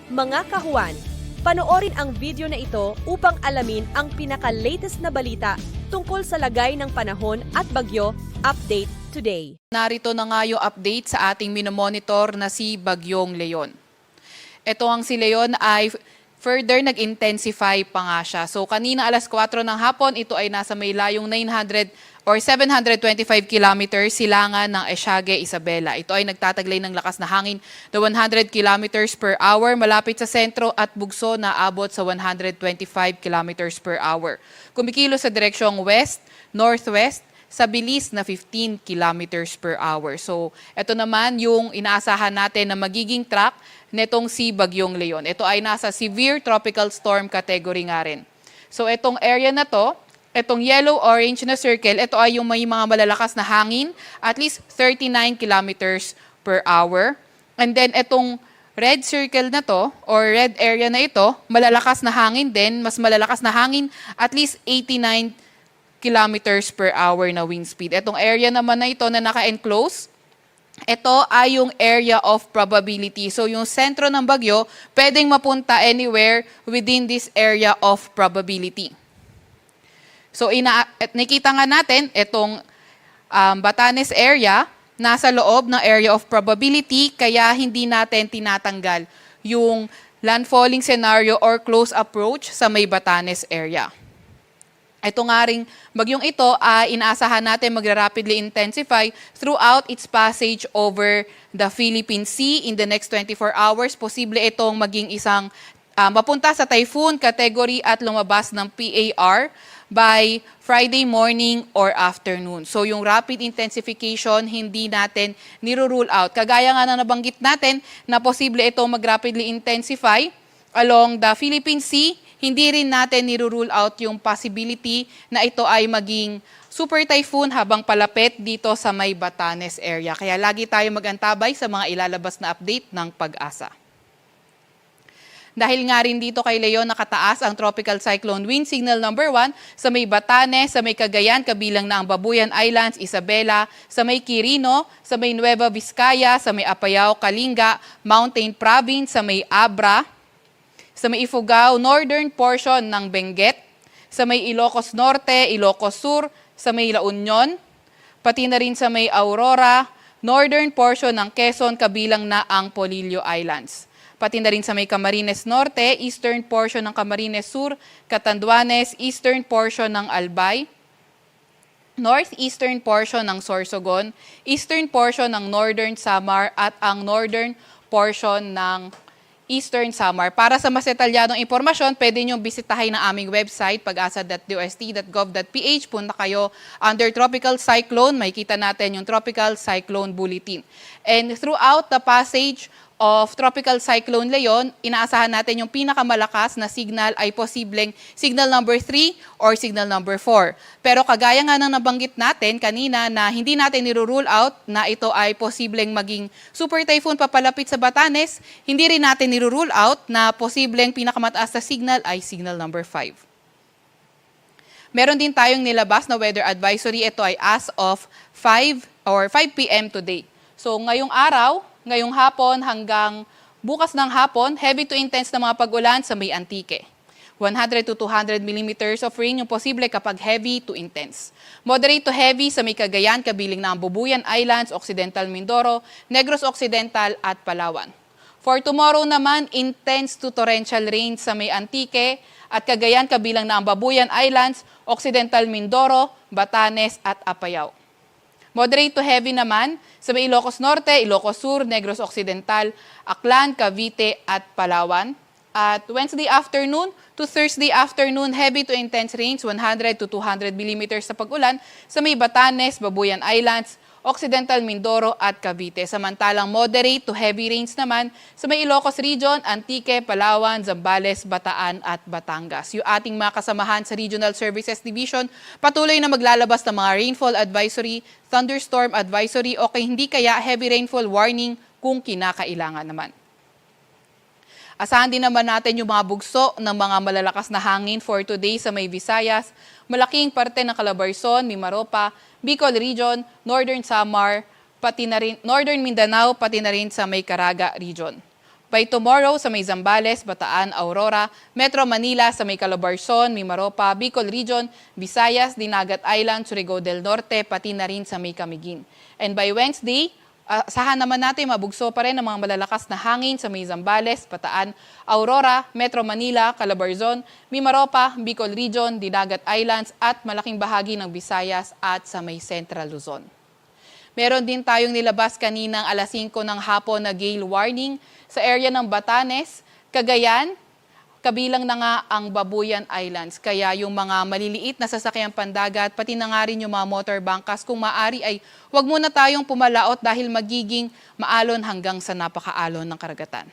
Mga kahuan, panoorin ang video na ito upang alamin ang pinaka-latest na balita tungkol sa lagay ng panahon at bagyo. Update today. Narito na nga yung update sa ating minomonitor na si Bagyong Leon. Ito ang si Leon ay further nag-intensify pa nga siya. So kanina alas 4 ng hapon, ito ay nasa may layong 900 or 725 kilometers silangan ng Esiague, Isabela. Ito ay nagtataglay ng lakas na hangin na 100 kilometers per hour malapit sa sentro at bugso na abot sa 125 kilometers per hour. Kumikilos sa direksyong west, northwest, sa bilis na 15 kilometers per hour. So, ito naman yung inaasahan natin na magiging track netong si Bagyong Leon. Ito ay nasa severe tropical storm category nga rin. So, itong area na to, itong yellow-orange na circle, ito ay yung may mga malalakas na hangin, at least 39 kilometers per hour. And then, itong red circle na to, or red area na ito, malalakas na hangin din, mas malalakas na hangin, at least 89 kilometers per hour na wind speed. Itong area naman na ito na naka-enclose, ito ay yung area of probability. So yung sentro ng bagyo, pwedeng mapunta anywhere within this area of probability. So nakita nga natin, itong Batanes area, nasa loob ng area of probability, kaya hindi natin tinatanggal yung landfalling scenario or close approach sa may Batanes area. Ito nga ring bagyong ito ay inaasahan natin magra-rapidly intensify throughout its passage over the Philippine Sea in the next 24 hours. Posible itong maging isang mapunta sa typhoon category at lumabas ng PAR by Friday morning or afternoon. So yung rapid intensification, hindi natin niro-rule out. Kagaya nga na nabanggit natin na posible itong mag-rapidly intensify along the Philippine Sea, hindi rin natin niro-rule out yung possibility na ito ay maging super typhoon habang palapit dito sa may Batanes area. Kaya lagi tayo mag-antabay sa mga ilalabas na update ng Pag-asa. Dahil nga rin dito kay Leon nakataas ang Tropical Cyclone Wind Signal number 1 sa may Batanes, sa may Cagayan, kabilang na ang Babuyan Islands, Isabela, sa may Quirino, sa may Nueva Vizcaya, sa may Apayao, Kalinga, Mountain Province, sa may Abra, sa may Ifugao, northern portion ng Benguet, sa may Ilocos Norte, Ilocos Sur, sa may La Union, pati na rin sa may Aurora, northern portion ng Quezon, kabilang na ang Polillo Islands. Pati na rin sa may Camarines Norte, eastern portion ng Camarines Sur, Catanduanes, eastern portion ng Albay, northeastern portion ng Sorsogon, eastern portion ng Northern Samar at ang northern portion ng Eastern Samar. Para sa mas detalyadong impormasyon, pwede nyo bisitahin ang aming website, pag-asa.dost.gov.ph. Punta kayo under Tropical Cyclone, makikita natin yung Tropical Cyclone Bulletin. And throughout the passage of Tropical Cyclone Leon, inaasahan natin yung pinakamalakas na signal ay posibleng signal number 3 or signal number 4. Pero kagaya nga ng nabanggit natin kanina na hindi natin niro-rule out na ito ay posibleng maging super typhoon papalapit sa Batanes, hindi rin natin niro-rule out na posibleng pinakamataas na signal ay signal number 5. Meron din tayong nilabas na weather advisory. Ito ay as of 5 p.m. today. So ngayong araw, ngayong hapon hanggang bukas ng hapon, heavy to intense na mga pag-ulan sa may Antique. 100 to 200 millimeters of rain yung posible kapag heavy to intense. Moderate to heavy sa may Cagayan, kabiling na ang Babuyan Islands, Occidental Mindoro, Negros Occidental at Palawan. For tomorrow naman, intense to torrential rain sa may Antique at Cagayan, kabilang na ang Babuyan Islands, Occidental Mindoro, Batanes at Apayao. Moderate to heavy naman sa may Ilocos Norte, Ilocos Sur, Negros Occidental, Aklan, Cavite at Palawan. At Wednesday afternoon to Thursday afternoon, heavy to intense rains, 100 to 200 millimeters sa pag-ulan sa may Batanes, Babuyan Islands, Occidental Mindoro at Cavite. Samantalang moderate to heavy rains naman sa may Ilocos Region, Antique, Palawan, Zambales, Bataan at Batangas. Yung ating mga kasamahan sa Regional Services Division patuloy na maglalabas ng mga rainfall advisory, thunderstorm advisory o hindi kaya heavy rainfall warning kung kinakailangan naman. Asahan din naman natin yung mga bugso ng mga malalakas na hangin for today sa may Visayas, malaking parte ng Calabarzon, Mimaropa, Bicol Region, Northern Samar, pati na rin Northern Mindanao, pati na rin sa may Caraga Region. By tomorrow sa may Zambales, Bataan, Aurora, Metro Manila sa may Calabarzon, Mimaropa, Bicol Region, Visayas, Dinagat Island, Surigao del Norte, pati na rin sa may Camiguin. And by Wednesday, asahan naman natin mabugso pa rin ang mga malalakas na hangin sa may Zambales, Bataan, Aurora, Metro Manila, Calabarzon, Mimaropa, Bicol Region, Dinagat Islands at malaking bahagi ng Visayas at sa may Central Luzon. Meron din tayong nilabas kaninang alas 5 ng hapon na gale warning sa area ng Batanes, Cagayan, kabilang na nga ang Babuyan Islands. Kaya yung mga maliliit na sasakyang pandagat, pati na nga rin yung mga motorbangkas, kung maaari ay huwag muna tayong pumalaot dahil magiging maalon hanggang sa napakaalon ng karagatan.